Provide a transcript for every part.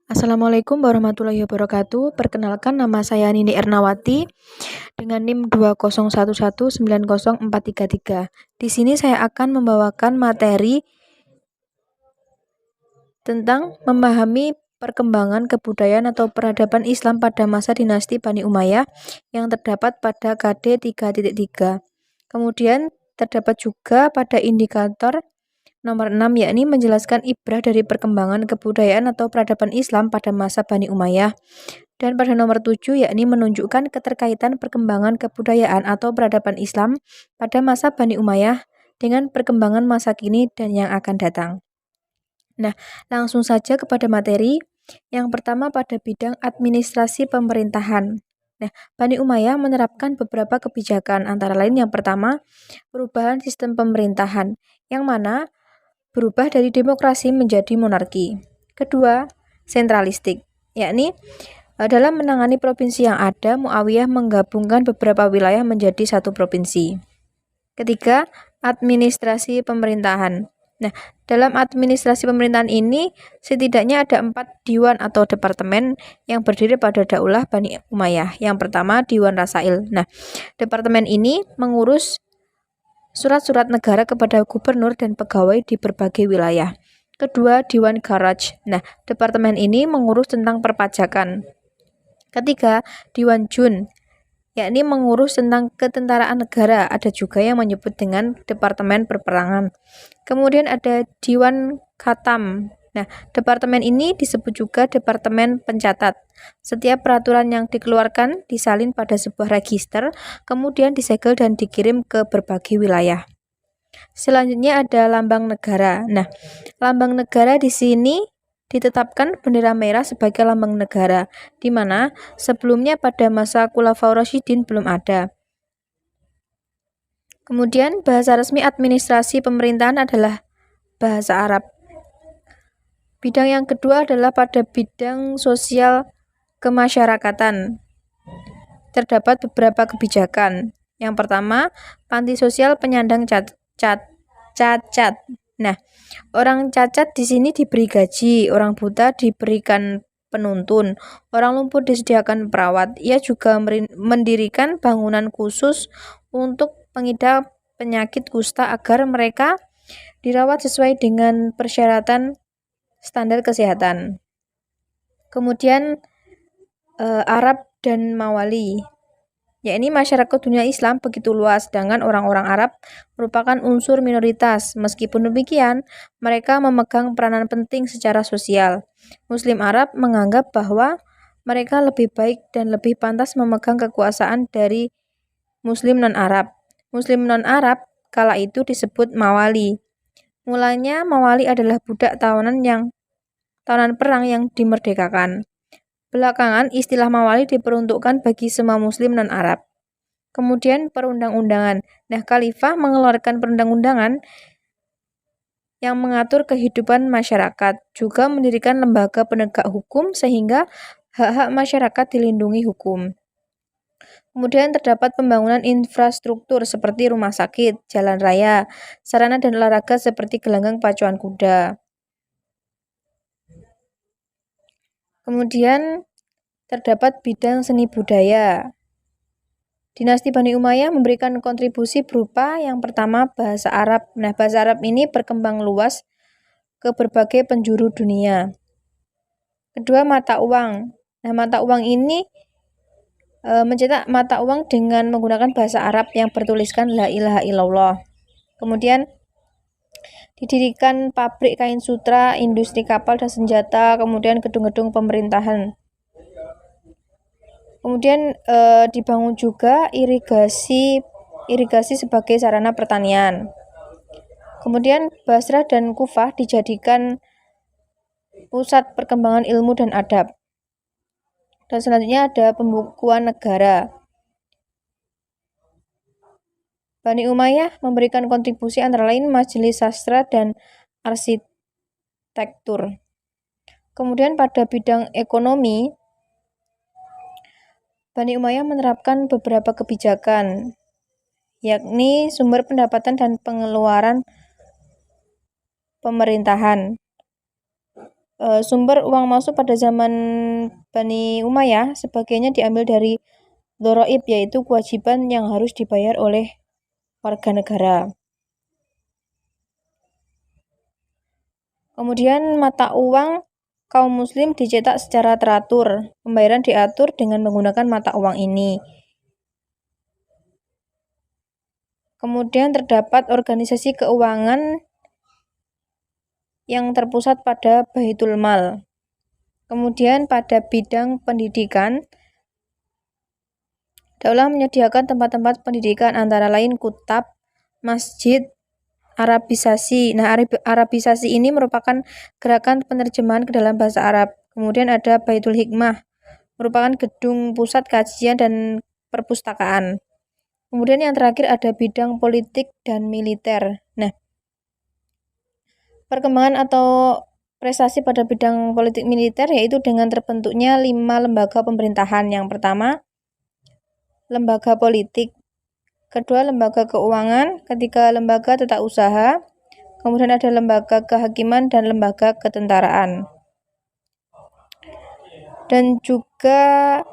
Assalamualaikum warahmatullahi wabarakatuh. Perkenalkan, nama saya Nini Ernawati dengan NIM 201190433. Di sini saya akan membawakan materi tentang memahami perkembangan kebudayaan atau peradaban Islam pada masa dinasti Bani Umayyah yang terdapat pada KD 3.3. Kemudian terdapat juga pada indikator nomor 6, yakni menjelaskan ibrah dari perkembangan kebudayaan atau peradaban Islam pada masa Bani Umayyah. Dan pada nomor 7, yakni menunjukkan keterkaitan perkembangan kebudayaan atau peradaban Islam pada masa Bani Umayyah dengan perkembangan masa kini dan yang akan datang. Nah, langsung saja kepada materi. Yang pertama pada bidang administrasi pemerintahan. Nah, Bani Umayyah menerapkan beberapa kebijakan, antara lain yang pertama, perubahan sistem pemerintahan, yang mana berubah dari demokrasi menjadi monarki. Kedua, sentralistik, yakni dalam menangani provinsi yang ada, Muawiyah menggabungkan beberapa wilayah menjadi satu provinsi. Ketiga, administrasi pemerintahan. Nah, dalam administrasi pemerintahan ini setidaknya ada 4 diwan atau departemen yang berdiri pada Daulah Bani Umayyah. Yang pertama, Diwan Rasail. Nah, departemen ini mengurus surat-surat negara kepada gubernur dan pegawai di berbagai wilayah. Kedua, Diwan Garaj. Nah, departemen ini mengurus tentang perpajakan. Ketiga, Diwan Jun, yakni mengurus tentang ketentaraan negara. Ada juga yang menyebut dengan Departemen Peperangan. Kemudian ada Diwan Khatam. Nah, departemen ini disebut juga Departemen Pencatat. Setiap peraturan yang dikeluarkan disalin pada sebuah register, kemudian disegel dan dikirim ke berbagai wilayah. Selanjutnya ada lambang negara. Nah, lambang negara di sini ditetapkan bendera merah sebagai lambang negara, di mana sebelumnya pada masa Khulafaur Rasyidin belum ada. Kemudian bahasa resmi administrasi pemerintahan adalah bahasa Arab. Bidang yang kedua adalah pada bidang sosial kemasyarakatan. Terdapat beberapa kebijakan. Yang pertama, panti sosial penyandang cacat. Nah, orang cacat di sini diberi gaji, orang buta diberikan penuntun, orang lumpuh disediakan perawat. Ia juga mendirikan bangunan khusus untuk pengidap penyakit kusta agar mereka dirawat sesuai dengan persyaratan standar kesehatan. Kemudian Arab dan Mawali, yakni masyarakat dunia Islam begitu luas, sedangkan orang-orang Arab merupakan unsur minoritas. Meskipun demikian, mereka memegang peranan penting secara sosial. Muslim Arab menganggap bahwa mereka lebih baik dan lebih pantas memegang kekuasaan dari Muslim non-Arab. Muslim non-Arab kala itu disebut Mawali. Mulanya Mawali adalah budak tawanan perang yang dimerdekakan. Belakangan istilah Mawali diperuntukkan bagi semua Muslim non-Arab. Kemudian perundang-undangan. Nah, Khalifah mengeluarkan perundang-undangan yang mengatur kehidupan masyarakat, juga mendirikan lembaga penegak hukum sehingga hak-hak masyarakat dilindungi hukum. Kemudian terdapat pembangunan infrastruktur seperti rumah sakit, jalan raya, sarana dan olahraga seperti gelanggang pacuan kuda. Kemudian terdapat bidang seni budaya. Dinasti Bani Umayyah memberikan kontribusi berupa yang pertama bahasa Arab. Nah, bahasa Arab ini berkembang luas ke berbagai penjuru dunia. Kedua, mata uang. Nah, mata uang ini mencetak mata uang dengan menggunakan bahasa Arab yang bertuliskan La ilaha illallah. Kemudian didirikan pabrik kain sutra, industri kapal dan senjata, kemudian gedung-gedung pemerintahan. Kemudian dibangun juga irigasi sebagai sarana pertanian. Kemudian Basrah dan Kufah dijadikan pusat perkembangan ilmu dan adab. Dan selanjutnya ada pembukuan negara. Bani Umayyah memberikan kontribusi antara lain majelis sastra dan arsitektur. Kemudian pada bidang ekonomi, Bani Umayyah menerapkan beberapa kebijakan, yakni sumber pendapatan dan pengeluaran pemerintahan. Sumber uang masuk pada zaman Bani Umayyah sebagiannya diambil dari dharaib, yaitu kewajiban yang harus dibayar oleh warga negara. Kemudian mata uang kaum muslim dicetak secara teratur. Pembayaran diatur dengan menggunakan mata uang ini. Kemudian terdapat organisasi keuangan yang terpusat pada Baitul Mal. Kemudian pada bidang pendidikan, daulah menyediakan tempat-tempat pendidikan antara lain kutab, masjid, Arabisasi. Nah, Arabisasi ini merupakan gerakan penerjemahan ke dalam bahasa Arab. Kemudian ada Baitul Hikmah, merupakan gedung pusat kajian dan perpustakaan. Kemudian yang terakhir ada bidang politik dan militer. Nah, perkembangan atau prestasi pada bidang politik militer yaitu dengan terbentuknya 5 lembaga pemerintahan. Yang pertama, lembaga politik. Kedua, lembaga keuangan. Ketiga, lembaga tata usaha. Kemudian ada lembaga kehakiman dan lembaga ketentaraan. Dan juga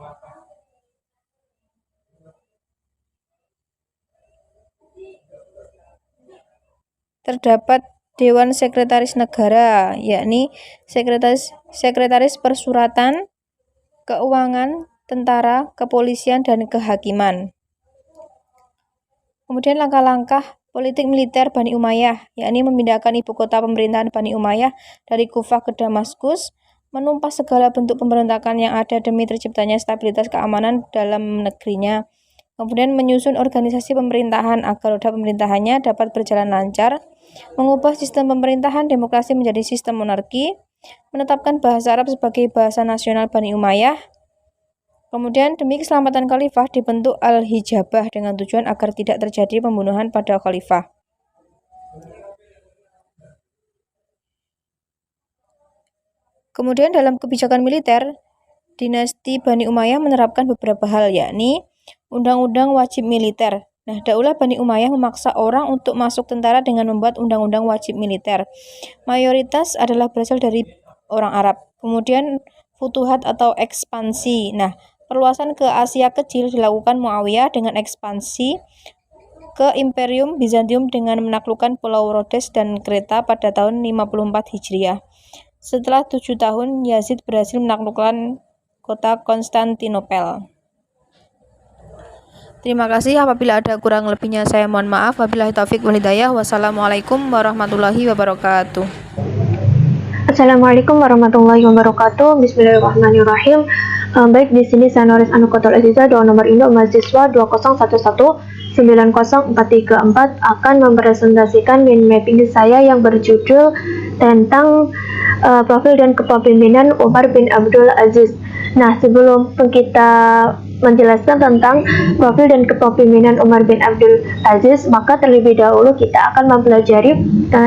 terdapat Dewan Sekretaris Negara, yakni sekretaris persuratan, keuangan, tentara, kepolisian, dan kehakiman. Kemudian langkah-langkah politik militer Bani Umayyah, yakni memindahkan ibu kota pemerintahan Bani Umayyah dari Kufah ke Damaskus, menumpas segala bentuk pemberontakan yang ada demi terciptanya stabilitas keamanan dalam negerinya. Kemudian menyusun organisasi pemerintahan agar roda pemerintahannya dapat berjalan lancar, mengubah sistem pemerintahan demokrasi menjadi sistem monarki, menetapkan bahasa Arab sebagai bahasa nasional Bani Umayyah. Kemudian demi keselamatan khalifah dibentuk Al-Hijabah dengan tujuan agar tidak terjadi pembunuhan pada khalifah. Kemudian dalam kebijakan militer, dinasti Bani Umayyah menerapkan beberapa hal, yakni undang-undang wajib militer. Nah, daulah Bani Umayyah memaksa orang untuk masuk tentara dengan membuat undang-undang wajib militer. Mayoritas adalah berasal dari orang Arab. Kemudian futuhat atau ekspansi. Nah, perluasan ke Asia Kecil dilakukan Muawiyah dengan ekspansi ke Imperium Bizantium dengan menaklukkan Pulau Rhodes dan Kreta pada tahun 54 Hijriah. Setelah 7 tahun, Yazid berhasil menaklukkan kota Konstantinopel. Terima kasih. Apabila ada kurang lebihnya saya mohon maaf. Wabillahi taufik wal hidayah. Wassalamualaikum warahmatullahi wabarakatuh. Assalamualaikum warahmatullahi wabarakatuh. Bismillahirrahmanirrahim. Baik, di sini saya Noris Anukotul Aziza, doa nomor induk mahasiswa 201190434 akan mempresentasikan mind mapping saya yang berjudul tentang profil dan kepemimpinan Umar bin Abdul Aziz. Nah, sebelum kita menjelaskan tentang profil dan kepemimpinan Umar bin Abdul Aziz, maka terlebih dahulu kita akan mempelajari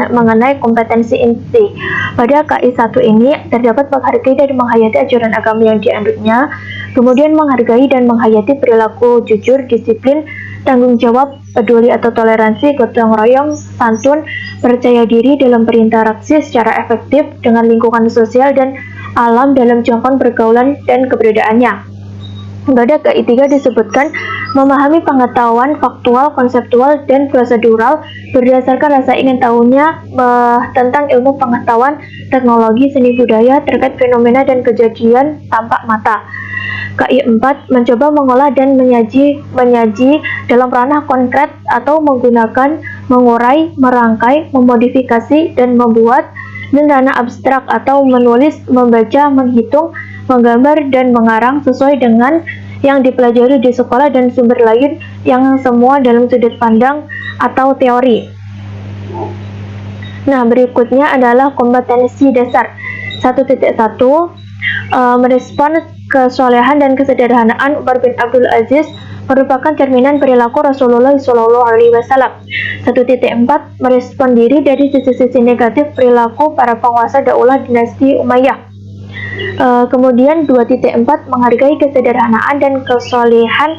mengenai kompetensi inti. Pada KI 1 ini terdapat menghargai dan menghayati ajaran agama yang dianutnya, kemudian menghargai dan menghayati perilaku jujur, disiplin, tanggung jawab, peduli atau toleransi, gotong royong, santun, percaya diri dalam berinteraksi secara efektif dengan lingkungan sosial dan alam dalam jangkauan pergaulan dan keberadaannya. Pada KI 3 disebutkan memahami pengetahuan faktual, konseptual, dan prosedural berdasarkan rasa ingin tahunya tentang ilmu pengetahuan, teknologi, seni budaya terkait fenomena dan kejadian tampak mata. KI 4 mencoba mengolah dan menyaji dalam ranah konkret atau menggunakan, mengurai, merangkai, memodifikasi, dan membuat, dan ranah abstrak atau menulis, membaca, menghitung, menggambar, dan mengarang sesuai dengan yang dipelajari di sekolah dan sumber lain yang semua dalam sudut pandang atau teori. Nah, berikutnya adalah kompetensi dasar 1.1 merespon kesolehan dan kesederhanaan Umar bin Abdul Aziz merupakan cerminan perilaku Rasulullah SAW. 1.4 merespon diri dari sisi-sisi negatif perilaku para penguasa daulah dinasti Umayyah. Kemudian 2.4 menghargai kesederhanaan dan kesolehan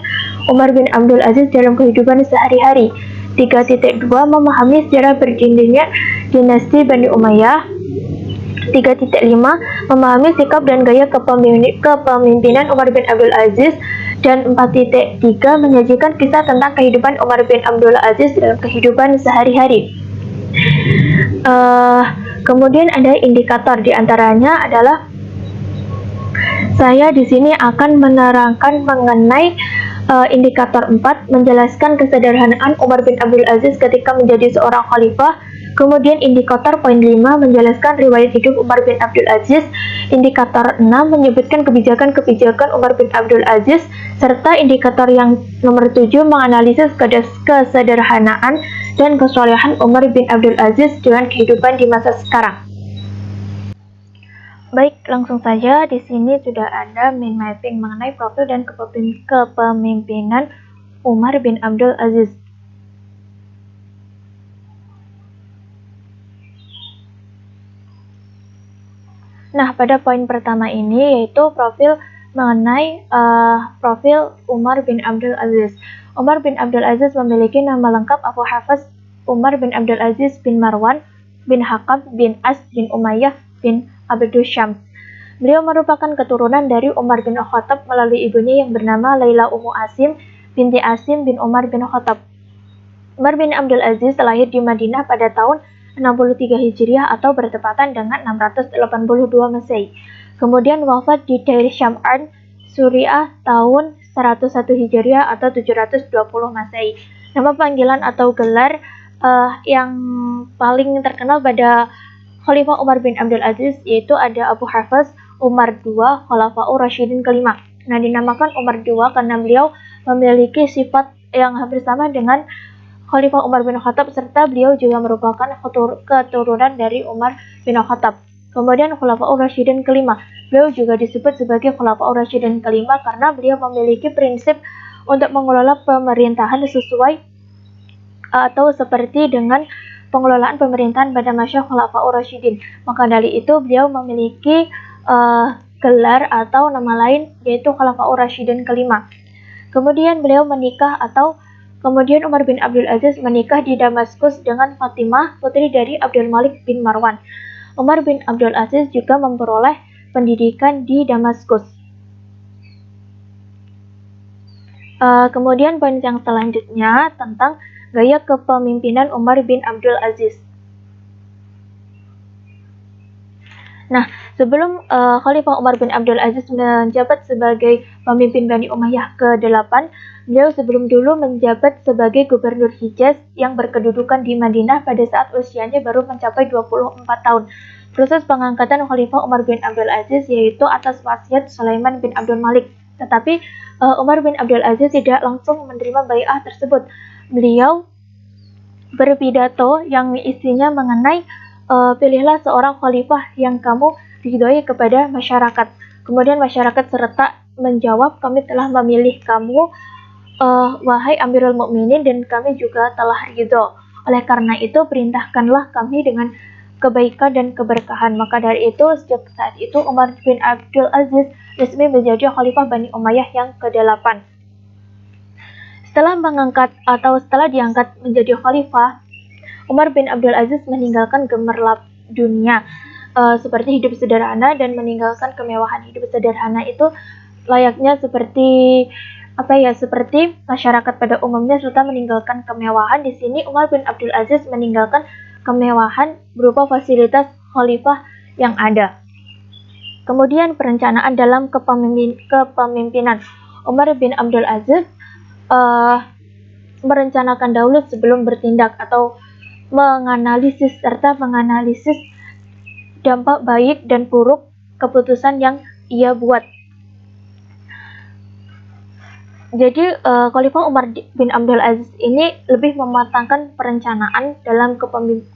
Umar bin Abdul Aziz dalam kehidupan sehari-hari. 3.2 memahami sejarah berdirinya dinasti Bani Umayyah. 3.5 Memahami sikap dan gaya kepemimpinan Umar bin Abdul Aziz. Dan 4.3 Menyajikan kisah tentang kehidupan Umar bin Abdul Aziz dalam kehidupan sehari-hari. Kemudian ada indikator, diantaranya adalah saya di sini akan menerangkan mengenai indikator 4, menjelaskan kesederhanaan Umar bin Abdul Aziz ketika menjadi seorang khalifah. Kemudian indikator poin 5, menjelaskan riwayat hidup Umar bin Abdul Aziz. Indikator 6, menyebutkan kebijakan-kebijakan Umar bin Abdul Aziz. Serta indikator yang nomor 7, menganalisis kesederhanaan dan kesolehan Umar bin Abdul Aziz dengan kehidupan di masa sekarang. Baik, langsung saja di sini sudah ada mind mapping mengenai profil dan kepemimpinan Umar bin Abdul Aziz. Nah, pada poin pertama ini yaitu profil mengenai profil Umar bin Abdul Aziz. Umar bin Abdul Aziz memiliki nama lengkap Abu Hafs Umar bin Abdul Aziz bin Marwan bin Hakam bin As bin Umayyah bin Abdul Syams. Beliau merupakan keturunan dari Umar bin Khattab melalui ibunya yang bernama Laila Ummu Asim binti Asim bin Umar bin Khattab. Umar bin Abdul Aziz lahir di Madinah pada tahun 63 Hijriah atau bertepatan dengan 682 Masehi. Kemudian wafat di Dair Syam'an, Suriah tahun 101 Hijriah atau 720 Masehi. Nama panggilan atau gelar yang paling terkenal pada Khalifah Umar bin Abdul Aziz yaitu ada Abu Hafs Umar II, Khulafaur Rasyidin kelima. Nah, dinamakan Umar II karena beliau memiliki sifat yang hampir sama dengan Khalifah Umar bin Khattab, serta beliau juga merupakan keturunan dari Umar bin Khattab. Kemudian Khulafaur Rasyidin kelima, beliau juga disebut sebagai Khulafaur Rasyidin kelima karena beliau memiliki prinsip untuk mengelola pemerintahan sesuai atau seperti dengan pengelolaan pemerintahan pada masa Khulafaur Rasyidin. Maka dari itu beliau memiliki gelar atau nama lain yaitu Khulafaur Rasyidin kelima. Kemudian beliau menikah Kemudian Umar bin Abdul Aziz menikah di Damaskus dengan Fatimah, putri dari Abdul Malik bin Marwan. Umar bin Abdul Aziz juga memperoleh pendidikan di Damaskus. Kemudian poin yang selanjutnya tentang gaya kepemimpinan Umar bin Abdul Aziz. Nah, sebelum Khalifah Umar bin Abdul Aziz menjabat sebagai pemimpin Bani Umayyah ke-8, beliau sebelum dulu menjabat sebagai gubernur Hijaz yang berkedudukan di Madinah pada saat usianya baru mencapai 24 tahun. Proses pengangkatan Khalifah Umar bin Abdul Aziz yaitu atas wasiat Sulaiman bin Abdul Malik. Tetapi Umar bin Abdul Aziz tidak langsung menerima bai'ah tersebut. Beliau berpidato yang isinya mengenai pilihlah seorang khalifah yang kamu ridhoi kepada masyarakat. Kemudian masyarakat serta menjawab, kami telah memilih kamu, wahai Amirul Mukminin, dan kami juga telah ridho. Oleh karena itu, perintahkanlah kami dengan kebaikan dan keberkahan. Maka dari itu, sejak saat itu Umar bin Abdul Aziz resmi menjadi khalifah Bani Umayyah yang ke-8. Setelah diangkat menjadi khalifah, Umar bin Abdul Aziz meninggalkan gemerlap dunia seperti hidup sederhana dan meninggalkan kemewahan. Hidup sederhana itu layaknya seperti masyarakat pada umumnya serta meninggalkan kemewahan. Di sini Umar bin Abdul Aziz meninggalkan kemewahan berupa fasilitas khalifah yang ada. Kemudian perencanaan dalam kepemimpinan. Umar bin Abdul Aziz merencanakan dahulu sebelum bertindak atau menganalisis dampak baik dan buruk keputusan yang ia buat. Jadi Khalifah Umar bin Abdul Aziz ini lebih mematangkan perencanaan dalam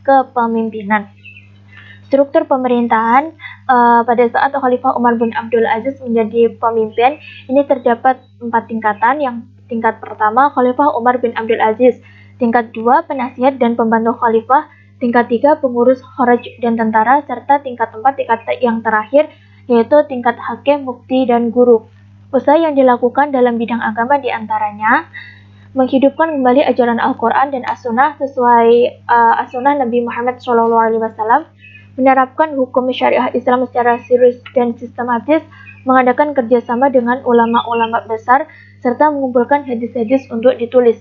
kepemimpinan. Struktur pemerintahan pada saat Khalifah Umar bin Abdul Aziz menjadi pemimpin ini terdapat 4 tingkatan. Yang tingkat pertama Khalifah Umar bin Abdul Aziz, tingkat 2 penasihat dan pembantu khalifah, tingkat 3 pengurus kharaj dan tentara, serta tingkat 4 yang terakhir yaitu tingkat hakim, mufti, dan guru. Usaha yang dilakukan dalam bidang agama diantaranya menghidupkan kembali ajaran Al-Quran dan As-Sunnah sesuai As-Sunnah Nabi Muhammad SAW, menerapkan hukum syariah Islam secara serius dan sistematis, mengadakan kerjasama dengan ulama-ulama besar, serta mengumpulkan hadis-hadis untuk ditulis.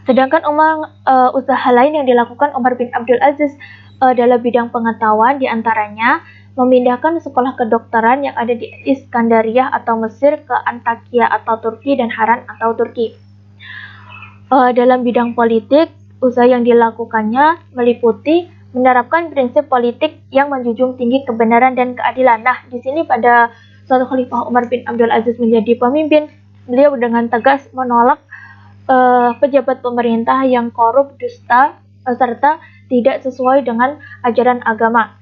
Sedangkan usaha lain yang dilakukan Umar bin Abdul Aziz dalam bidang pengetahuan diantaranya memindahkan sekolah kedokteran yang ada di Iskandariyah atau Mesir ke Antakya atau Turki dan Haran atau Turki. Dalam bidang politik, usaha yang dilakukannya meliputi menerapkan prinsip politik yang menjunjung tinggi kebenaran dan keadilan. Nah, di sini pada suatu Khalifah Umar bin Abdul Aziz menjadi pemimpin, beliau dengan tegas menolak pejabat pemerintah yang korup, dusta, serta tidak sesuai dengan ajaran agama,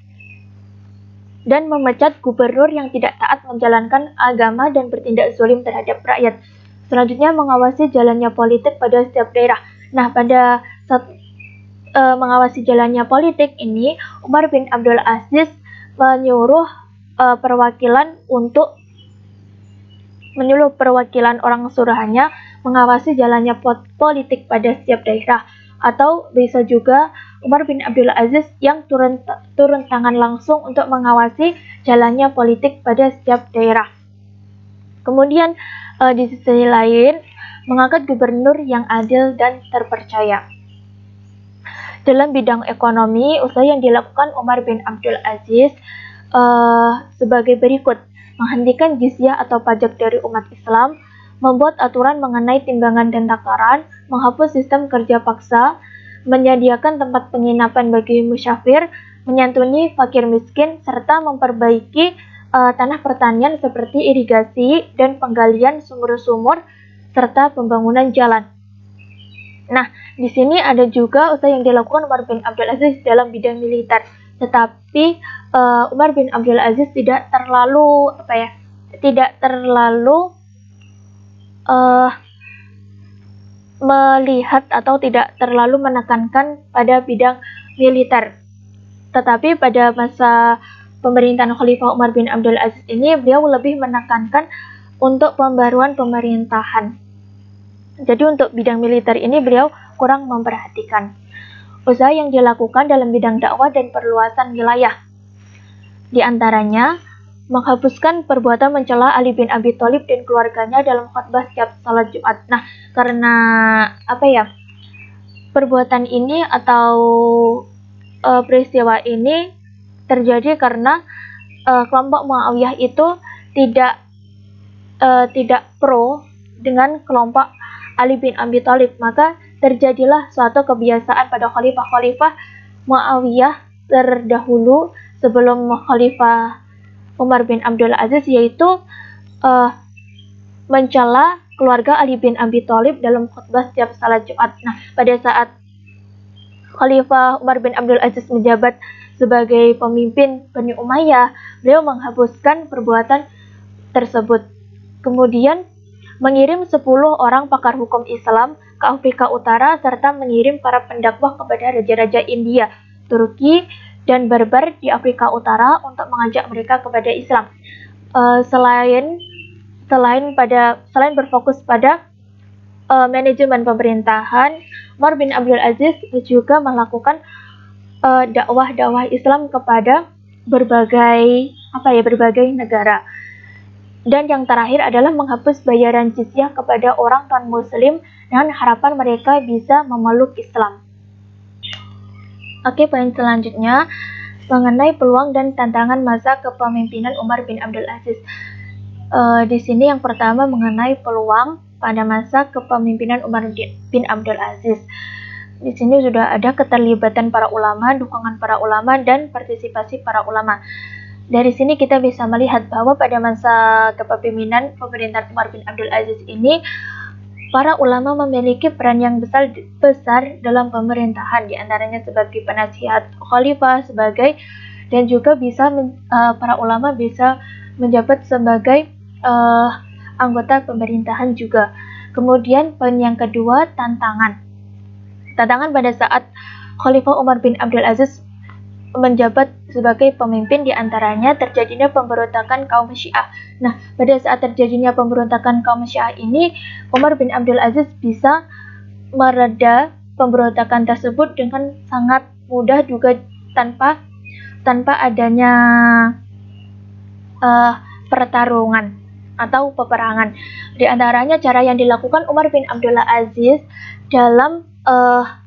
dan memecat gubernur yang tidak taat menjalankan agama dan bertindak zalim terhadap rakyat. Selanjutnya, mengawasi jalannya politik pada setiap daerah. Nah, pada saat mengawasi jalannya politik ini, Umar bin Abdul Aziz menyuruh perwakilan orang suruhannya mengawasi jalannya politik pada setiap daerah. Atau bisa juga Umar bin Abdul Aziz yang turun tangan langsung untuk mengawasi jalannya politik pada setiap daerah. Kemudian di sisi lain, mengangkat gubernur yang adil dan terpercaya. Dalam bidang ekonomi, usaha yang dilakukan Umar bin Abdul Aziz sebagai berikut: menghentikan jizyah atau pajak dari umat Islam, membuat aturan mengenai timbangan dan takaran, menghapus sistem kerja paksa, menyediakan tempat penginapan bagi musyafir, menyantuni fakir miskin, serta memperbaiki tanah pertanian seperti irigasi dan penggalian sumur-sumur, serta pembangunan jalan. Nah, di sini ada juga usaha yang dilakukan Umar bin Abdul Aziz dalam bidang militer. Tetapi Umar bin Abdul Aziz tidak terlalu melihat atau tidak terlalu menekankan pada bidang militer. Tetapi pada masa pemerintahan Khalifah Umar bin Abdul Aziz ini, beliau lebih menekankan untuk pembaruan pemerintahan. Jadi untuk bidang militer ini beliau kurang memperhatikan. Usaha yang dilakukan dalam bidang dakwah dan perluasan wilayah, di antaranya menghapuskan perbuatan mencela Ali bin Abi Thalib dan keluarganya dalam khutbah setiap salat Jumat. Nah, karena perbuatan ini atau peristiwa ini terjadi karena kelompok Muawiyah itu tidak pro dengan kelompok Ali bin Abi Thalib, maka terjadilah suatu kebiasaan pada khalifah-khalifah Muawiyah terdahulu sebelum Khalifah Umar bin Abdul Aziz, yaitu mencela keluarga Ali bin Abi Thalib dalam khutbah setiap salat Jumat. Nah, pada saat Khalifah Umar bin Abdul Aziz menjabat sebagai pemimpin Bani Umayyah, beliau menghapuskan perbuatan tersebut. Kemudian mengirim 10 orang pakar hukum Islam ke Afrika Utara, serta mengirim para pendakwah kepada raja-raja India, Turki, dan Barbar di Afrika Utara untuk mengajak mereka kepada Islam. Selain berfokus pada manajemen pemerintahan, Umar bin Abdul Aziz juga melakukan dakwah Islam kepada berbagai negara. Dan yang terakhir adalah menghapus bayaran jizyah kepada orang non-muslim dengan harapan mereka bisa memeluk Islam. Oke, poin selanjutnya mengenai peluang dan tantangan masa kepemimpinan Umar bin Abdul Aziz. Di sini yang pertama mengenai peluang pada masa kepemimpinan Umar bin Abdul Aziz. Di sini sudah ada keterlibatan para ulama, dukungan para ulama, dan partisipasi para ulama. Dari sini kita bisa melihat bahwa pada masa kepemimpinan pemerintahan Umar bin Abdul Aziz ini, para ulama memiliki peran yang besar dalam pemerintahan, di antaranya sebagai penasihat khalifah, dan juga para ulama bisa menjabat sebagai anggota pemerintahan juga. Kemudian poin yang kedua, tantangan pada saat Khalifah Umar bin Abdul Aziz menjabat sebagai pemimpin, di antaranya terjadinya pemberontakan kaum Syiah. Nah, pada saat terjadinya pemberontakan kaum Syiah ini, Umar bin Abdul Aziz bisa mereda pemberontakan tersebut dengan sangat mudah tanpa adanya pertarungan atau peperangan. Di antaranya cara yang dilakukan Umar bin Abdullah Aziz dalam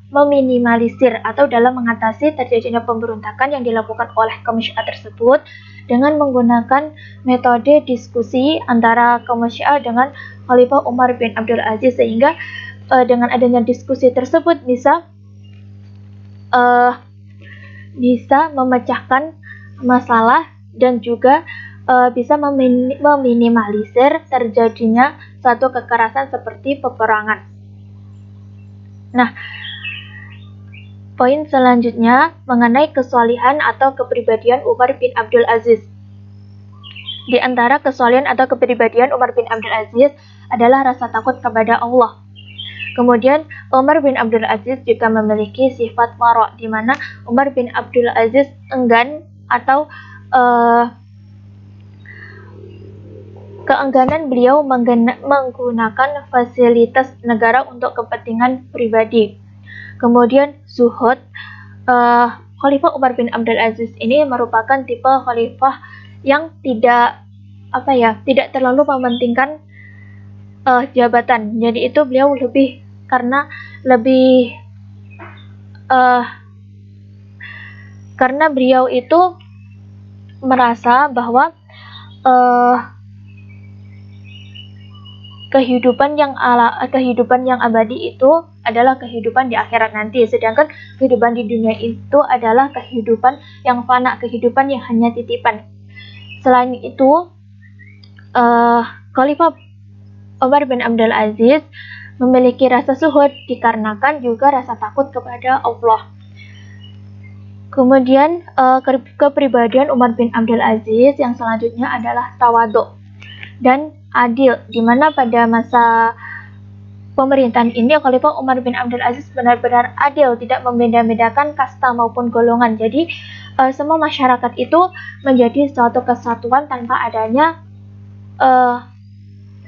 meminimalisir atau dalam mengatasi terjadinya pemberontakan yang dilakukan oleh kaum Syiah tersebut dengan menggunakan metode diskusi antara kaum Syiah dengan Khalifah Umar bin Abdul Aziz, sehingga dengan adanya diskusi tersebut bisa memecahkan masalah dan juga bisa meminimalisir terjadinya suatu kekerasan seperti peperangan. Nah, poin selanjutnya mengenai kesalihan atau kepribadian Umar bin Abdul Aziz. Di antara kesalihan atau kepribadian Umar bin Abdul Aziz adalah rasa takut kepada Allah. Kemudian Umar bin Abdul Aziz juga memiliki sifat wara', di mana Umar bin Abdul Aziz enggan atau keengganan beliau menggunakan fasilitas negara untuk kepentingan pribadi. Kemudian zuhud, Khalifah Umar bin Abdul Aziz ini merupakan tipe khalifah yang tidak terlalu mementingkan jabatan. Jadi itu beliau karena beliau itu merasa bahwa kehidupan yang abadi itu adalah kehidupan di akhirat nanti, sedangkan kehidupan di dunia itu adalah kehidupan yang fana, kehidupan yang hanya titipan. Selain itu, Khalifah Umar bin Abdul Aziz memiliki rasa zuhud dikarenakan juga rasa takut kepada Allah. Kemudian kepribadian Umar bin Abdul Aziz yang selanjutnya adalah tawadhu dan adil, di mana pada masa pemerintahan ini Khalifah Umar bin Abdul Aziz benar-benar adil, tidak membeda-bedakan kasta maupun golongan. Jadi semua masyarakat itu menjadi suatu kesatuan tanpa adanya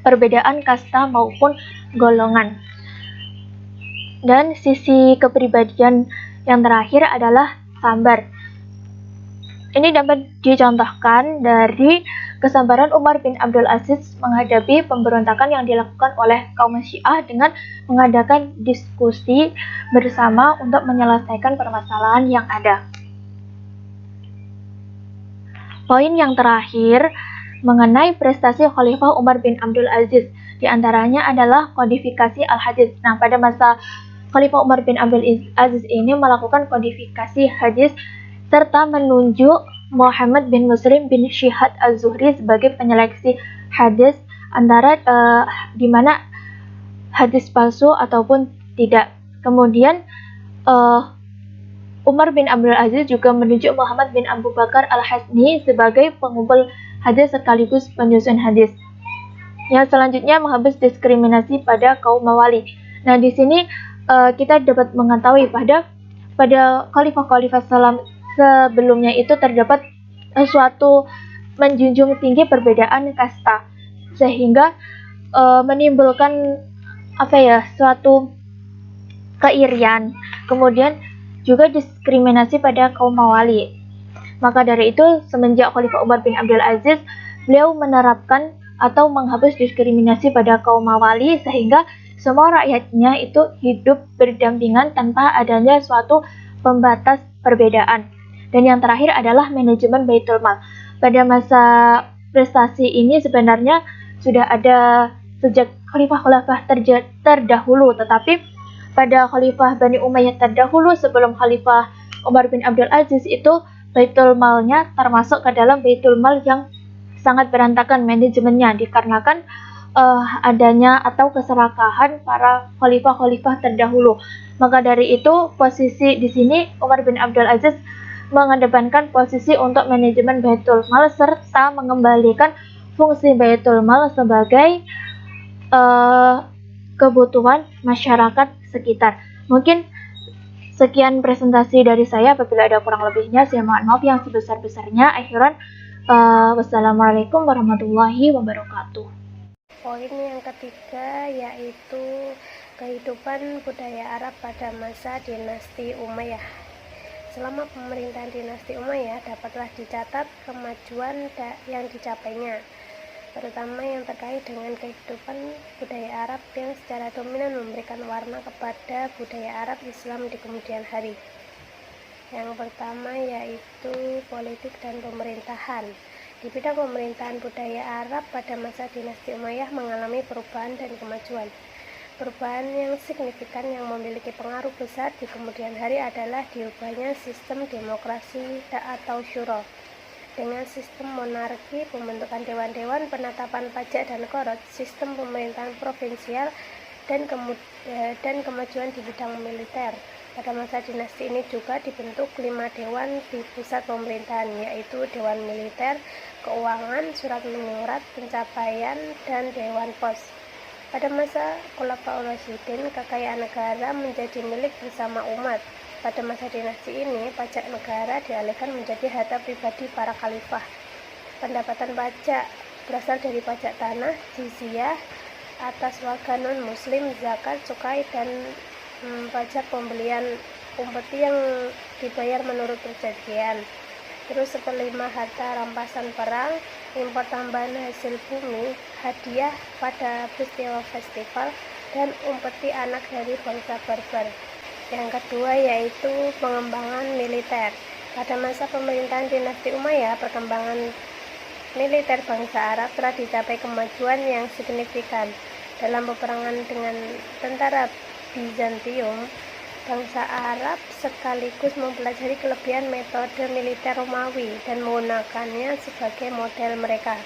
perbedaan kasta maupun golongan. Dan sisi kepribadian yang terakhir adalah sabar. Ini dapat dicontohkan dari kesabaran Umar bin Abdul Aziz menghadapi pemberontakan yang dilakukan oleh kaum Syiah dengan mengadakan diskusi bersama untuk menyelesaikan permasalahan yang ada. Poin yang terakhir mengenai prestasi Khalifah Umar bin Abdul Aziz, di antaranya adalah kodifikasi al-hadis. Nah, pada masa Khalifah Umar bin Abdul Aziz ini melakukan kodifikasi hadis serta menunjuk Muhammad bin Muslim bin Shihab az-Zuhri sebagai penyeleksi hadis antara di mana hadis palsu ataupun tidak. Kemudian Umar bin Abdul Aziz juga menunjuk Muhammad bin Abu Bakar al-Hasni sebagai pengumpul hadis sekaligus penyusun hadis. Yang selanjutnya menghapus diskriminasi pada kaum Mawali. Nah, di sini kita dapat mengetahui pada khalifah-khalifah sebelumnya itu terdapat suatu menjunjung tinggi perbedaan kasta, sehingga menimbulkan suatu keirian, kemudian juga diskriminasi pada kaum Mawali. Maka dari itu, semenjak Khalifah Umar bin Abdul Aziz, beliau menerapkan atau menghapus diskriminasi pada kaum Mawali, sehingga semua rakyatnya itu hidup berdampingan tanpa adanya suatu pembatas perbedaan. Dan yang terakhir adalah manajemen Baitul Mal. Pada masa prestasi ini sebenarnya sudah ada sejak khalifah-khalifah terdahulu, tetapi pada khalifah Bani Umayyah terdahulu sebelum Khalifah Umar bin Abdul Aziz itu Baitul Malnya termasuk ke dalam Baitul Mal yang sangat berantakan manajemennya, dikarenakan adanya atau keserakahan para khalifah-khalifah terdahulu. Maka dari itu, posisi di sini Umar bin Abdul Aziz mengedepankan posisi untuk manajemen Baitul Mal serta mengembalikan fungsi Baitul Mal sebagai kebutuhan masyarakat sekitar. Mungkin sekian presentasi dari saya. Apabila ada kurang lebihnya, saya mohon maaf yang sebesar-besarnya. Akhiran, wassalamualaikum warahmatullahi wabarakatuh. Poin yang ketiga yaitu kehidupan budaya Arab pada masa dinasti Umayyah. selama pemerintahan dinasti Umayyah dapatlah dicatat kemajuan yang dicapainya, terutama yang terkait dengan kehidupan budaya Arab yang secara dominan memberikan warna kepada budaya Arab Islam di kemudian hari. Yang pertama yaitu politik dan pemerintahan. Di bidang pemerintahan budaya Arab pada masa dinasti Umayyah mengalami perubahan dan kemajuan. Perubahan yang signifikan yang memiliki pengaruh besar di kemudian hari adalah diubahnya sistem demokrasi atau syuro. Dengan sistem monarki, pembentukan dewan-dewan, penetapan pajak dan korot, sistem pemerintahan provinsial, dan kemajuan di bidang militer. Pada masa dinasti ini juga dibentuk 5 dewan di pusat pemerintahan, yaitu Dewan Militer, Keuangan, Surat Menyurat, Pencapaian, dan Dewan Pos. Pada masa Khulafaur Rasyidin, kekayaan negara menjadi milik bersama umat. Pada masa dinasti ini, pajak negara dialihkan menjadi harta pribadi para khalifah. Pendapatan pajak berasal dari pajak tanah, jizyah atas warga non-muslim, zakat, cukai, dan pajak pembelian umpeti yang dibayar menurut perjanjian. Terus 1/5 harta rampasan perang, impor tambahan hasil bumi, hadiah pada peristiwa festival, dan umpeti anak dari bangsa barbar. Yang kedua yaitu pengembangan militer. Pada masa pemerintahan dinasti Umayyah, perkembangan militer bangsa Arab telah dicapai kemajuan yang signifikan. Dalam peperangan dengan tentara Bizantium, bangsa Arab sekaligus mempelajari kelebihan metode militer Romawi dan menggunakannya sebagai model mereka.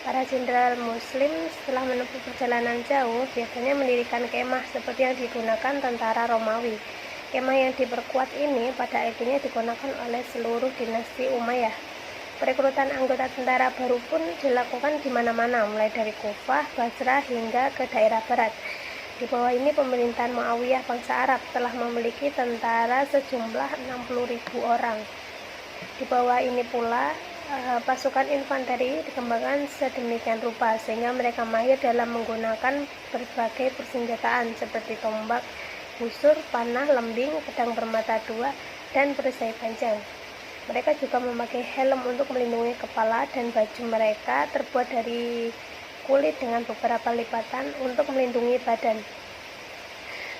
Para jenderal Muslim setelah menempuh perjalanan jauh biasanya mendirikan kemah seperti yang digunakan tentara Romawi. Kemah yang diperkuat ini pada akhirnya digunakan oleh seluruh dinasti Umayyah. Perekrutan anggota tentara baru pun dilakukan di mana-mana, mulai dari Kufah, Basrah hingga ke daerah barat. Di bawah ini pemerintahan Muawiyah bangsa Arab telah memiliki tentara sejumlah 60.000 orang. Di bawah ini pula pasukan infanteri dikembangkan sedemikian rupa sehingga mereka mahir dalam menggunakan berbagai persenjataan seperti tombak, busur, panah, lembing, pedang bermata dua, dan perisai panjang. Mereka juga memakai helm untuk melindungi kepala dan baju mereka terbuat dari kulit dengan beberapa lipatan untuk melindungi badan.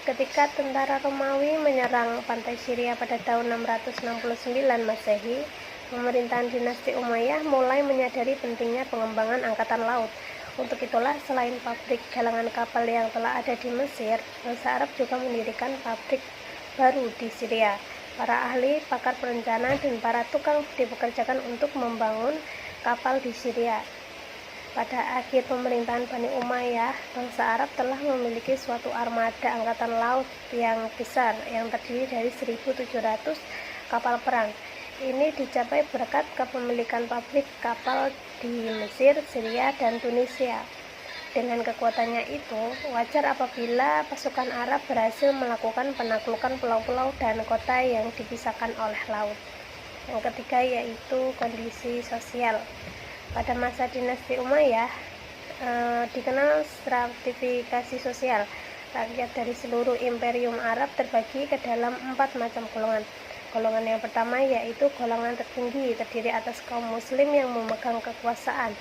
Ketika tentara Romawi menyerang pantai Syria pada tahun 669 Masehi, pemerintahan dinasti Umayyah mulai menyadari pentingnya pengembangan angkatan laut. Untuk itulah selain pabrik galangan kapal yang telah ada di Mesir, bangsa Arab juga mendirikan pabrik baru di Syria. Para ahli, pakar perencanaan, dan para tukang dipekerjakan untuk membangun kapal di Syria. Pada akhir pemerintahan Bani Umayyah, bangsa Arab telah memiliki suatu armada angkatan laut yang besar yang terdiri dari 1.700 kapal perang. Ini dicapai berkat kepemilikan pabrik kapal di Mesir, Syria, dan Tunisia. Dengan kekuatannya itu, wajar apabila pasukan Arab berhasil melakukan penaklukan pulau-pulau dan kota yang dipisahkan oleh laut. Yang ketiga yaitu kondisi sosial. Pada masa dinasti Umayyah dikenal stratifikasi sosial. Rakyat dari seluruh imperium Arab terbagi ke dalam 4 macam golongan. Golongan yang pertama yaitu golongan tertinggi, terdiri atas kaum muslim yang memegang kekuasaan,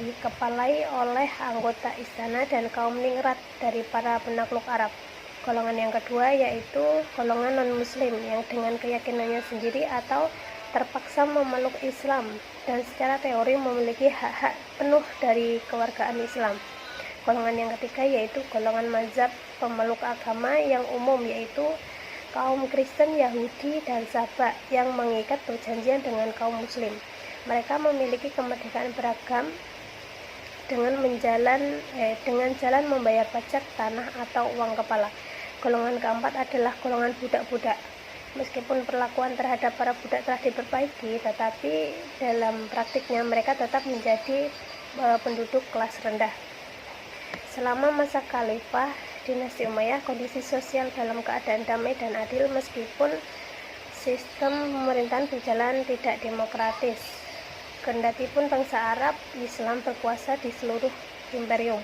dikepalai oleh anggota istana dan kaum ningrat dari para penakluk Arab. Golongan yang kedua yaitu golongan non-muslim yang dengan keyakinannya sendiri atau terpaksa memeluk Islam dan secara teori memiliki hak-hak penuh dari kewargaan Islam. Golongan yang ketiga yaitu golongan mazhab pemeluk agama yang umum, yaitu kaum Kristen, Yahudi, dan Sabak yang mengikat perjanjian dengan kaum muslim. Mereka memiliki kemerdekaan beragam dengan jalan membayar pajak tanah atau uang kepala. Golongan keempat adalah golongan budak-budak. Meskipun perlakuan terhadap para budak telah diperbaiki, tetapi dalam praktiknya mereka tetap menjadi penduduk kelas rendah. Selama masa khalifah dinasti Umayyah, kondisi sosial dalam keadaan damai dan adil meskipun sistem pemerintahan berjalan tidak demokratis. Kendatipun bangsa Arab Islam berkuasa di seluruh imperium,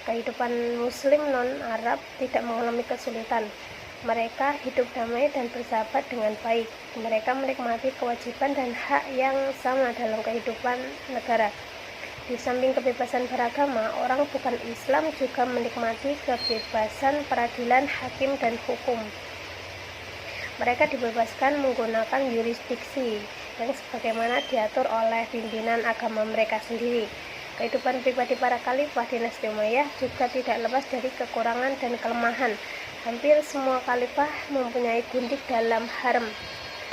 kehidupan muslim non-Arab tidak mengalami kesulitan. Mereka hidup damai dan bersahabat dengan baik. Mereka menikmati kewajiban dan hak yang sama dalam kehidupan negara. Di samping kebebasan beragama, orang bukan Islam juga menikmati kebebasan peradilan, hakim, dan hukum. Mereka dibebaskan menggunakan yurisdiksi yang sebagaimana diatur oleh pimpinan agama mereka sendiri. Kehidupan pribadi para khalifah dinasti Umayyah juga tidak lepas dari kekurangan dan kelemahan. Hampir semua khalifah mempunyai gundik dalam harem.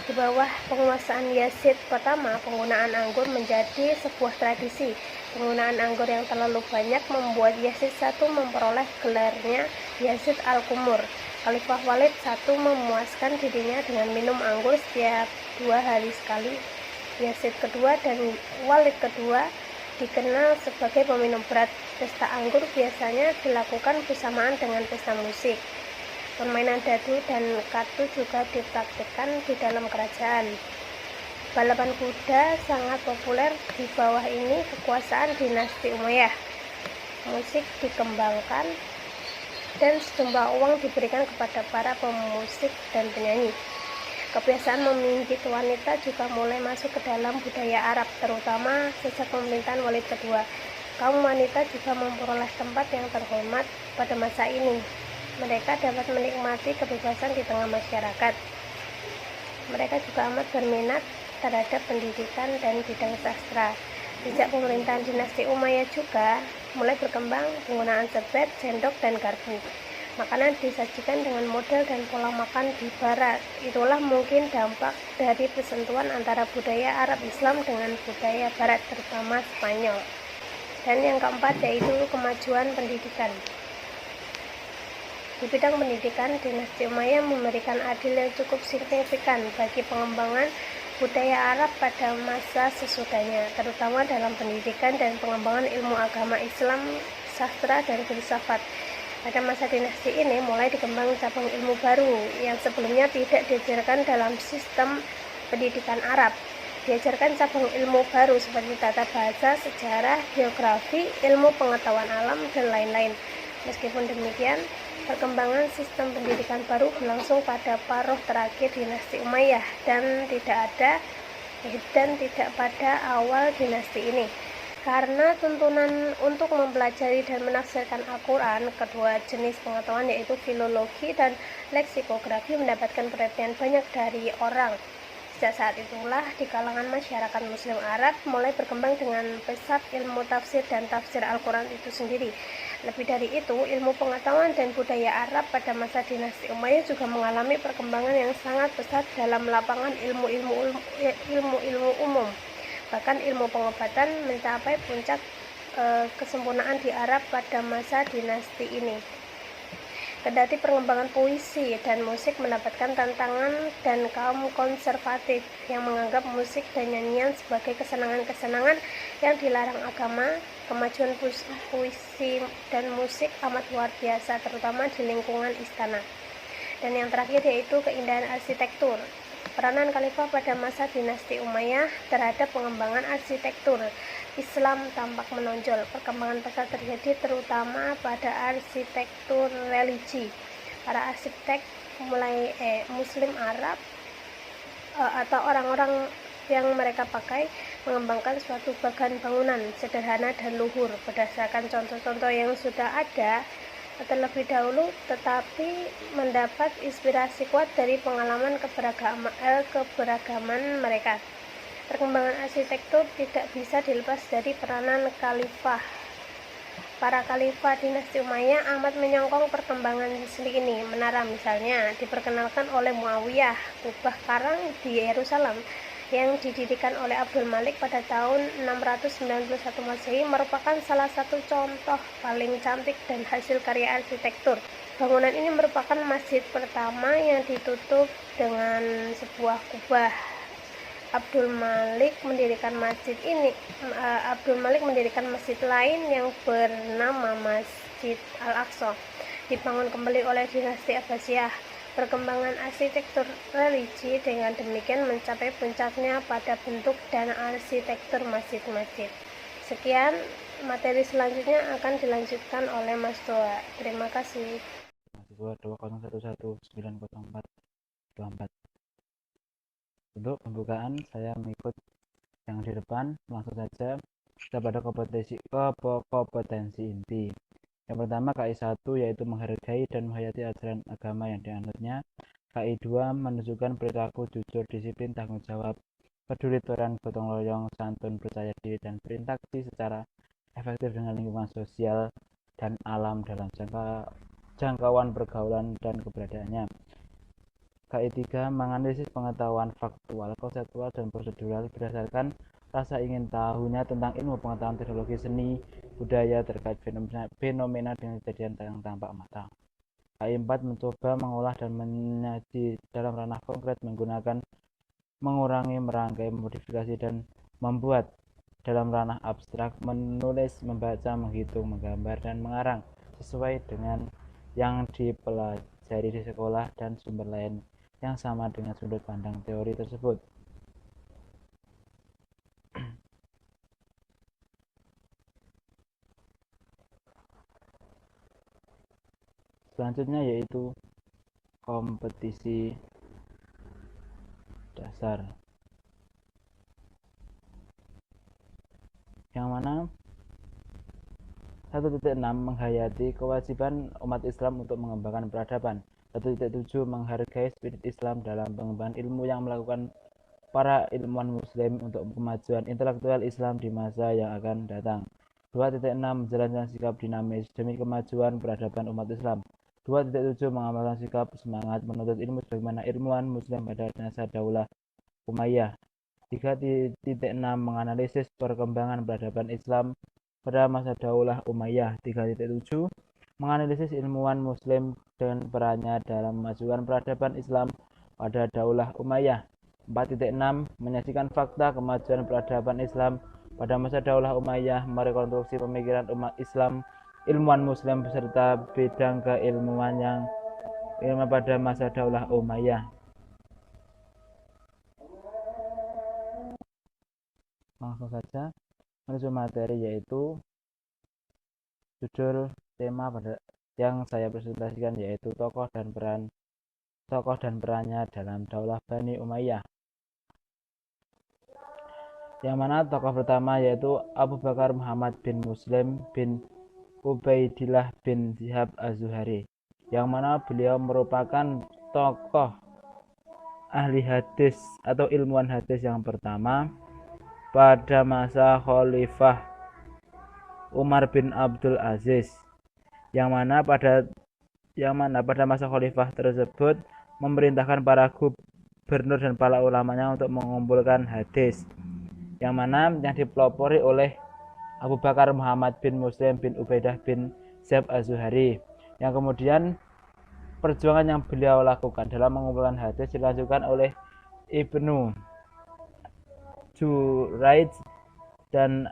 Di bawah penguasaan Yazid pertama, penggunaan anggur menjadi sebuah tradisi. Penggunaan anggur yang terlalu banyak membuat Yazid I memperoleh gelarnya Yazid Al-Kumur. Khalifah Walid I memuaskan dirinya dengan minum anggur setiap 2 hari sekali. Yazid kedua dan Walid kedua dikenal sebagai peminum berat. Pesta anggur biasanya dilakukan bersamaan dengan pesta musik. Permainan dadu dan kartu juga dipraktikkan di dalam kerajaan. Balapan kuda sangat populer di bawah ini kekuasaan dinasti Umayyah. Musik dikembangkan dan sejumlah uang diberikan kepada para pemusik dan penyanyi. Kebiasaan memijit wanita juga mulai masuk ke dalam budaya Arab, terutama sejak pemerintahan Walid kedua. Kaum wanita juga memperoleh tempat yang terhormat pada masa ini. Mereka dapat menikmati kebebasan di tengah masyarakat. Mereka juga amat berminat terhadap pendidikan dan bidang sastra. Sejak pemerintahan dinasti Umayyah juga mulai berkembang penggunaan serbet, sendok, dan garpu. Makanan disajikan dengan model dan pola makan di barat. Itulah mungkin dampak dari persentuhan antara budaya Arab Islam dengan budaya barat, terutama Spanyol. Dan yang keempat yaitu kemajuan pendidikan. Di bidang pendidikan, dinasti Umayyah memberikan andil yang cukup signifikan bagi pengembangan budaya Arab pada masa sesudahnya, terutama dalam pendidikan dan pengembangan ilmu agama Islam, sastra, dan filsafat. Pada masa dinasti ini mulai dikembang cabang ilmu baru yang sebelumnya tidak diajarkan dalam sistem pendidikan Arab. Diajarkan cabang ilmu baru seperti tata bahasa, sejarah, geografi, ilmu pengetahuan alam, dan lain-lain. Meskipun demikian, perkembangan sistem pendidikan baru berlangsung pada paruh terakhir dinasti Umayyah dan tidak pada awal dinasti ini. Karena tuntunan untuk mempelajari dan menafsirkan Al-Quran, kedua jenis pengetahuan yaitu filologi dan leksikografi mendapatkan perhatian banyak dari orang. Sejak saat itulah di kalangan masyarakat Muslim Arab mulai berkembang dengan pesat ilmu tafsir dan tafsir Al-Quran itu sendiri. Lebih dari itu, ilmu pengetahuan dan budaya Arab pada masa dinasti Umayyah juga mengalami perkembangan yang sangat pesat dalam lapangan ilmu-ilmu umum. Bahkan ilmu pengobatan mencapai puncak kesempurnaan di Arab pada masa dinasti ini. Kendati pengembangan puisi dan musik mendapatkan tantangan dan kaum konservatif yang menganggap musik dan nyanyian sebagai kesenangan-kesenangan yang dilarang agama, kemajuan puisi dan musik amat luar biasa, terutama di lingkungan istana. Dan yang terakhir yaitu keindahan arsitektur. Peranan khalifah pada masa dinasti Umayyah terhadap pengembangan arsitektur Islam tampak menonjol. Perkembangan pesat terjadi terutama pada arsitektur religi. Para arsitek mulai Muslim Arab atau orang-orang yang mereka pakai mengembangkan suatu bagan bangunan sederhana dan luhur berdasarkan contoh-contoh yang sudah ada terlebih dahulu, tetapi mendapat inspirasi kuat dari pengalaman keberagaman mereka. Perkembangan arsitektur tidak bisa dilepas dari peranan khalifah. Para khalifah dinasti Umayyah amat menyokong perkembangan seni ini. Menara misalnya diperkenalkan oleh Muawiyah. Kubah karang di Yerusalem yang didirikan oleh Abdul Malik pada tahun 691 Masehi merupakan salah satu contoh paling cantik dan hasil karya arsitektur. Bangunan ini merupakan masjid pertama yang ditutup dengan sebuah kubah. Abdul Malik mendirikan masjid lain yang bernama Masjid Al-Aqsa, dibangun kembali oleh dinasti Abbasiyah. Perkembangan arsitektur religi dengan demikian mencapai puncaknya pada bentuk dan arsitektur masjid-masjid. Sekian, materi selanjutnya akan dilanjutkan oleh Mas Doa. Terima kasih. 201190424. Untuk pembukaan saya mengikut yang di depan, langsung saja kita pada kompetensi inti. Yang pertama KI 1 yaitu menghargai dan menghayati ajaran agama yang dianutnya. KI 2 menunjukkan perilaku jujur, disiplin, tanggung jawab, peduli, toleran, gotong royong, santun, percaya diri, dan berinteraksi secara efektif dengan lingkungan sosial dan alam dalam jangkauan pergaulan dan keberadaannya. KI 3 menganalisis pengetahuan faktual, konseptual, dan prosedural berdasarkan rasa ingin tahunya tentang ilmu pengetahuan teknologi seni budaya terkait fenomena dengan kejadian yang tampak mata. KI 4 mencoba mengolah dan menyaji dalam ranah konkret menggunakan mengurangi, merangkai, memodifikasi, dan membuat dalam ranah abstrak, menulis, membaca, menghitung, menggambar, dan mengarang sesuai dengan yang dipelajari di sekolah dan sumber lain yang sama dengan sudut pandang teori tersebut. Selanjutnya yaitu kompetisi dasar, yang mana 1.6 menghayati kewajiban umat Islam untuk mengembangkan peradaban. 1.7 menghargai spirit Islam dalam pengembangan ilmu yang melakukan para ilmuwan muslim untuk kemajuan intelektual Islam di masa yang akan datang. 2.6 menjalankan sikap dinamis demi kemajuan peradaban umat Islam. 2.7 mengamalkan sikap semangat menuntut ilmu sebagaimana ilmuwan muslim pada masa Daulah Umayyah. 3.6 menganalisis perkembangan peradaban Islam pada masa Daulah Umayyah. 3.7 menganalisis ilmuwan muslim dan perannya dalam memajukan peradaban Islam pada Daulah Umayyah. 4.6 menyajikan fakta kemajuan peradaban Islam pada masa Daulah Umayyah, merekonstruksi pemikiran umat Islam, ilmuwan muslim beserta bidang keilmuan yang pada masa Daulah Umayyah. Langsung saja menuju materi, yaitu judul tema pada yang saya presentasikan yaitu tokoh dan perannya dalam Daulah Bani Umayyah. Yang mana tokoh pertama yaitu Abu Bakar Muhammad bin Muslim bin Ubaidillah bin Zihab Az-Zuhari, yang mana beliau merupakan tokoh ahli hadis atau ilmuwan hadis yang pertama pada masa Khalifah Umar bin Abdul Aziz, yang mana pada masa khalifah tersebut memerintahkan para gubernur dan para ulamanya untuk mengumpulkan hadis, yang mana yang dipelopori oleh Abu Bakar Muhammad bin Muslim bin Ubaidah bin Zihab Az-Zuhari, yang kemudian perjuangan yang beliau lakukan dalam mengumpulkan hadis dilanjutkan oleh Ibnu Juraij dan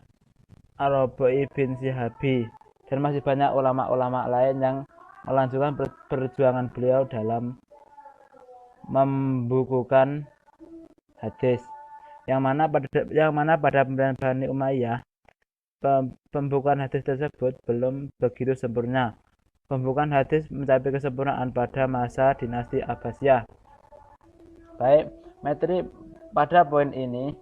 Ar-Rabi bin Sihabi, dan masih banyak ulama-ulama lain yang melanjutkan perjuangan beliau dalam membukukan hadis, yang mana pada pemerintahan Bani Umayyah pembukuan hadis tersebut belum begitu sempurna. Pembukuan hadis mencapai kesempurnaan pada masa dinasti Abbasiyah. Baik, materi pada poin ini,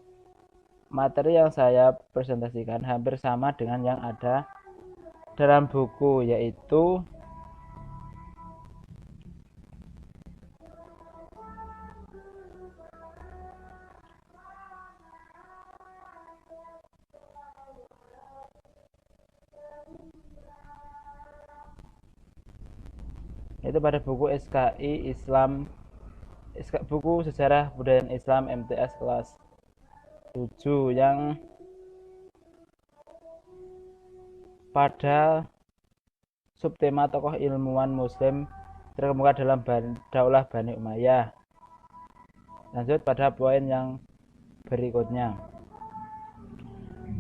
materi yang saya presentasikan hampir sama dengan yang ada dalam buku, yaitu pada buku SKI Islam, buku Sejarah Budaya Islam MTS kelas 7, yang pada subtema tokoh ilmuwan muslim terkemuka dalam Daulah Bani Umayyah. Lanjut pada poin yang berikutnya,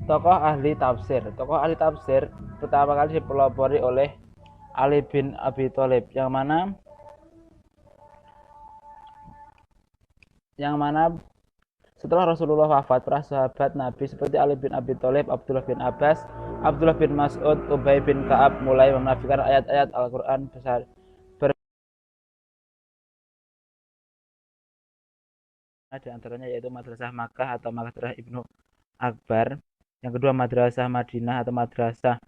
tokoh ahli tafsir. Tokoh ahli tafsir pertama kali dipelopori oleh Ali bin Abi Thalib, yang mana setelah Rasulullah wafat, para sahabat Nabi seperti Ali bin Abi Thalib, Abdullah bin Abbas, Abdullah bin Mas'ud, Ubay bin Ka'ab mulai menafikan ayat-ayat Al-Quran besar di antaranya yaitu Madrasah Makkah atau Madrasah Ibnu Akbar, yang kedua Madrasah Madinah atau Madrasah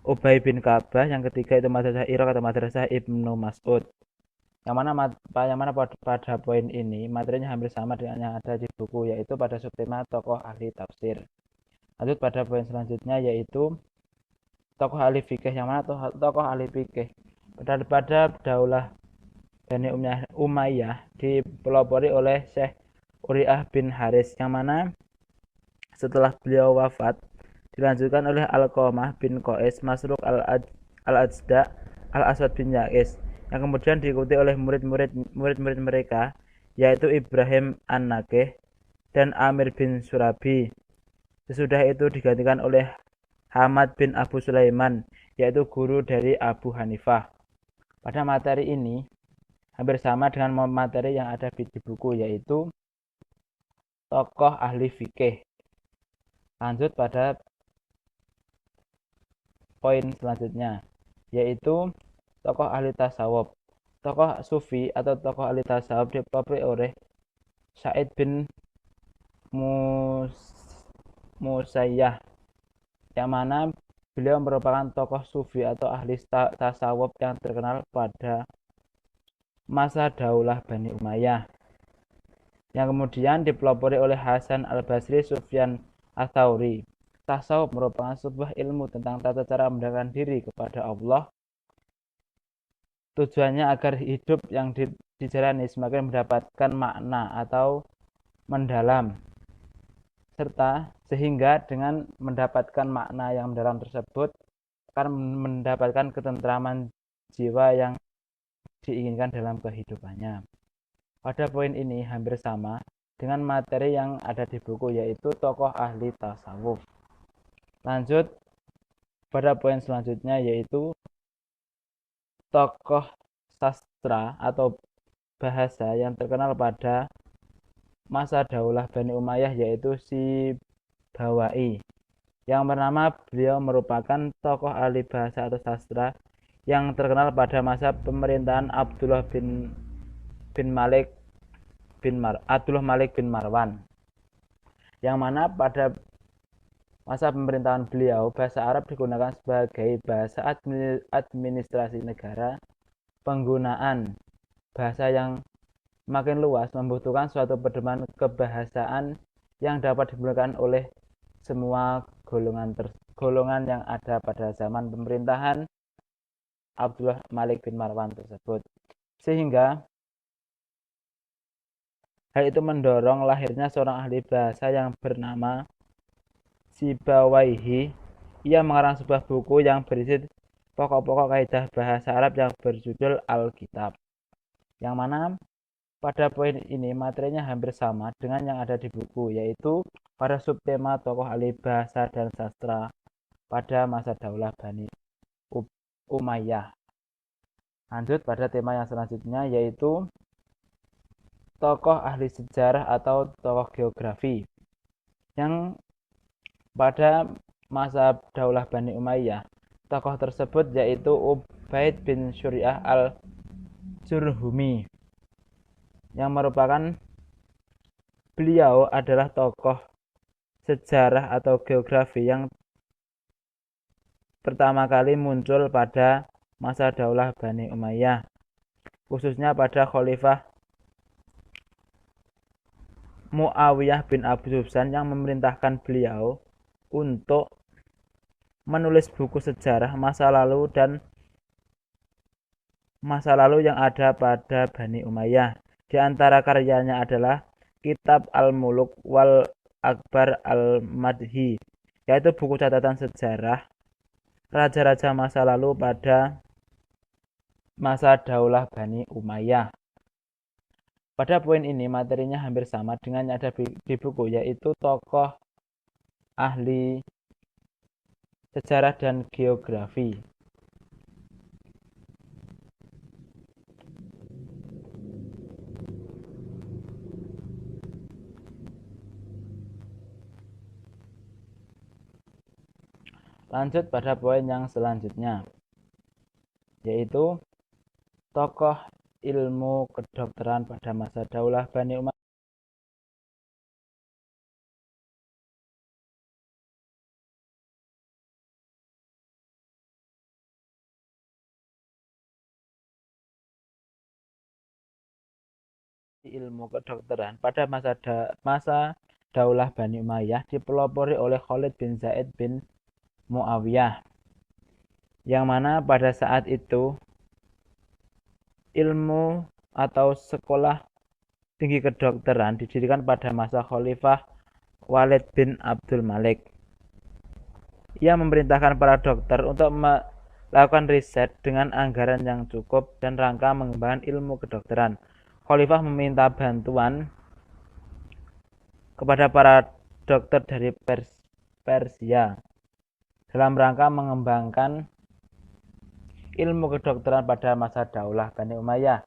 Ubay bin Ka'bah, yang ketiga itu Madrasah Irak atau Madrasah Ibnu Mas'ud. Yang mana pada poin ini materinya hampir sama dengan yang ada di buku, yaitu pada subtema tokoh ahli tafsir. Lanjut pada poin selanjutnya yaitu tokoh ahli fikih. Yang mana tokoh ahli fikih pada Daulah Bani Umayyah dipelopori oleh Syekh Uriah bin Haris, yang mana setelah beliau wafat dilanjutkan oleh Alqamah bin Qais, Masruq al-Ajda, Al-Aswad bin Ya'is, yang kemudian diikuti oleh murid-murid mereka, yaitu Ibrahim An-Nakih dan Amir bin Surabi. Sesudah itu digantikan oleh Hamad bin Abu Sulaiman, yaitu guru dari Abu Hanifah. Pada materi ini hampir sama dengan materi yang ada di buku, yaitu tokoh ahli fikih. Lanjut pada poin selanjutnya, yaitu tokoh ahli tasawuf. Tokoh sufi atau tokoh ahli tasawuf dipelopori oleh Sa'id bin Musayyah, yang mana beliau merupakan tokoh sufi atau ahli tasawuf yang terkenal pada masa Daulah Bani Umayyah, yang kemudian dipelopori oleh Hasan al-Basri, Sufyan ats-Tsauri. Tasawuf merupakan sebuah ilmu tentang tata cara mendekatkan diri kepada Allah. Tujuannya agar hidup yang dijalani semakin mendapatkan makna atau mendalam, serta sehingga dengan mendapatkan makna yang mendalam tersebut akan mendapatkan ketentraman jiwa yang diinginkan dalam kehidupannya. Pada poin ini hampir sama dengan materi yang ada di buku, yaitu tokoh ahli tasawuf. Lanjut pada poin selanjutnya, yaitu tokoh sastra atau bahasa yang terkenal pada masa Daulah Bani Umayyah, yaitu Sibawaihi, yang bernama beliau merupakan tokoh ahli bahasa atau sastra yang terkenal pada masa pemerintahan Abdullah Malik bin Marwan, yang mana pada masa pemerintahan beliau bahasa Arab digunakan sebagai bahasa administrasi negara. Penggunaan bahasa yang makin luas membutuhkan suatu pedoman kebahasaan yang dapat digunakan oleh semua golongan yang ada pada zaman pemerintahan Abdullah Malik bin Marwan tersebut, sehingga hal itu mendorong lahirnya seorang ahli bahasa yang bernama Sibawaihi. Ia mengarang sebuah buku yang berisi pokok-pokok kaidah bahasa Arab yang berjudul Alkitab, yang mana pada poin ini materinya hampir sama dengan yang ada di buku, yaitu pada subtema tokoh ahli bahasa dan sastra pada masa Daulah Bani Umayyah. Lanjut pada tema yang selanjutnya, yaitu tokoh ahli sejarah atau tokoh geografi, yang pada masa Daulah Bani Umayyah tokoh tersebut yaitu Ubaid bin Syuriah al-Jurhumi, yang merupakan beliau adalah tokoh sejarah atau geografi yang pertama kali muncul pada masa Daulah Bani Umayyah, khususnya pada Khalifah Muawiyah bin Abu Sufyan, yang memerintahkan beliau untuk menulis buku sejarah masa lalu yang ada pada Bani Umayyah. Di antara karyanya adalah Kitab Al-Muluk wal Akbar Al-Madhi, yaitu buku catatan sejarah raja-raja masa lalu pada masa Daulah Bani Umayyah. Pada poin ini materinya hampir sama dengan yang ada di buku, yaitu tokoh ahli sejarah dan geografi. Lanjut pada poin yang selanjutnya, yaitu tokoh ilmu kedokteran pada masa Daulah Bani Umayyah. Ilmu kedokteran pada masa Daulah Bani Umayyah dipelopori oleh Khalid bin Zaid bin Muawiyah, yang mana pada saat itu ilmu atau sekolah tinggi kedokteran didirikan pada masa Khalifah Walid bin Abdul Malik. Ia memerintahkan para dokter untuk melakukan riset dengan anggaran yang cukup dan rangka mengembangkan ilmu kedokteran. Khalifah meminta bantuan kepada para dokter dari Persia dalam rangka mengembangkan ilmu kedokteran pada masa Daulah Bani Umayyah.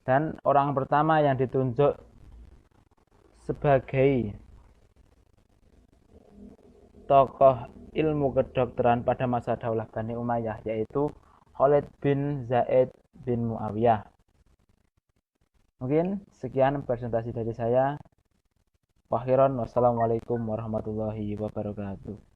Dan orang pertama yang ditunjuk sebagai tokoh ilmu kedokteran pada masa Daulah Bani Umayyah yaitu Khalid bin Zaid bin Muawiyah. Mungkin sekian presentasi dari saya. Wassalamualaikum warahmatullahi wabarakatuh.